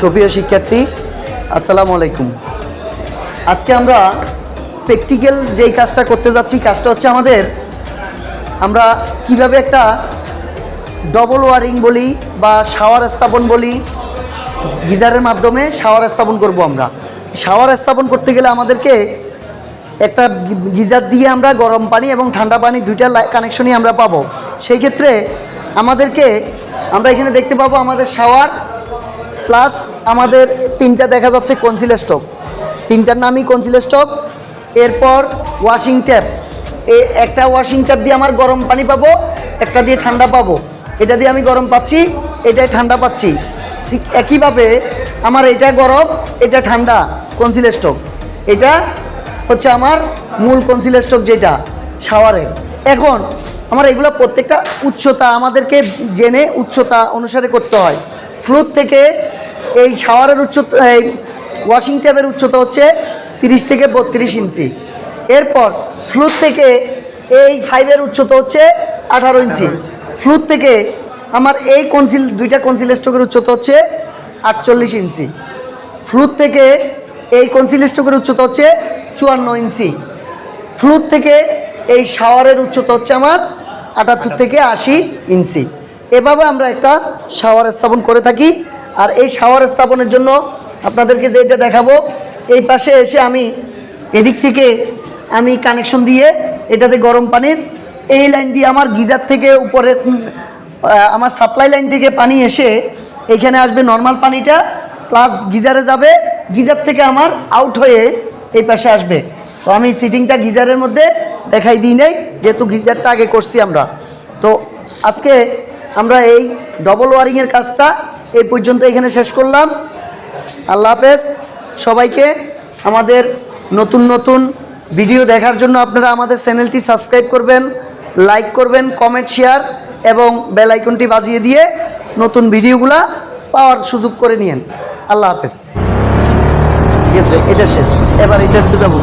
সুপ্রিয় শিক্ষার্থী, আসসালামু আলাইকুম। আজকে আমরা প্র্যাকটিক্যাল যেই কাজটা করতে যাচ্ছি, কাজটা হচ্ছে আমরা কিভাবে একটা ডবল ওয়ারিং বলি বা শাওয়ার স্থাপন বলি, গিজারের মাধ্যমে শাওয়ার স্থাপন করব। আমরা শাওয়ার স্থাপন করতে গেলে আমাদেরকে একটা গিজার দিয়ে আমরা গরম পানি এবং ঠান্ডা পানি দুইটা কানেকশনই আমরা পাবো। সেই ক্ষেত্রে আমরা এখানে দেখতে পাবো আমাদের শাওয়ার প্লাস আমাদের তিনটা দেখা যাচ্ছে কনসিল স্টক, তিনটার নামই কনসিল স্টক। এরপর ওয়াশিং ট্যাপ, একটা ওয়াশিং ট্যাপ দিয়ে আমার গরম পানি পাবো, একটা দিয়ে ঠান্ডা পাবো। এটা দিয়ে আমি গরম পাচ্ছি, এটাই ঠান্ডা পাচ্ছি। ঠিক একইভাবে আমার এটা গরম, এটা ঠান্ডা কনসিল স্টক। এটা হচ্ছে আমার মূল কনসিল স্টক যেটা শাওয়ারের। এখন আমার এগুলো প্রত্যেকটা উচ্চতা আমাদেরকে জেনে উচ্চতা অনুসারে করতে হয়। ফ্লোর থেকে এই শাওয়ারের উচ্চতা, এই ওয়াশিং ট্যাপের উচ্চতা হচ্ছে 30 থেকে 32 ইঞ্চি। এরপর ফ্লোর থেকে এই ফাইভের উচ্চতা হচ্ছে 18 ইঞ্চি। ফ্লোর থেকে আমার এই দুইটা কনসিল স্টকের উচ্চতা হচ্ছে 48 ইঞ্চি। ফ্লোর থেকে এই কনসিল স্টকের উচ্চতা হচ্ছে 54 ইঞ্চি। ফ্লোর থেকে এই শাওয়ারের উচ্চতা হচ্ছে আমার 78 থেকে 80 ইঞ্চি। এভাবে আমরা একটা শাওয়ার স্থাপন করে থাকি। আর এই শাওয়ার স্থাপনের জন্য আপনাদেরকে যেটা দেখাবো, এই পাশে এসে আমি এদিক থেকে আমি কানেকশন দিয়ে এটাতে গরম পানির এই লাইন দিয়ে আমার গিজার থেকে উপরে আমার সাপ্লাই লাইন থেকে পানি এসে এইখানে আসবে নর্মাল পানিটা, প্লাস গিজারে যাবে, গিজার থেকে আমার আউট হয়ে এই পাশে আসবে। তো আমি সিটিংটা গিজারের মধ্যে দেখাই দিই নাই, যেহেতু গিজারটা আগে করছি আমরা। তো আজকে আমরা এই ডবল ওয়ারিংয়ের কাজটা এই পর্যন্ত এখানে শেষ করলাম। আল্লাহ হাফেজ সবাইকে। আমাদের নতুন নতুন ভিডিও দেখার জন্য আপনারা আমাদের চ্যানেলটি সাবস্ক্রাইব করবেন, লাইক করবেন, কমেন্ট, শেয়ার এবং বেল আইকনটি বাজিয়ে দিয়ে নতুন ভিডিওগুলা পাওয়ার সুযোগ করে নিন। আল্লাহ হাফেজ। ঠিক আছে, এটা শেষ, এবার এটাতে যাব।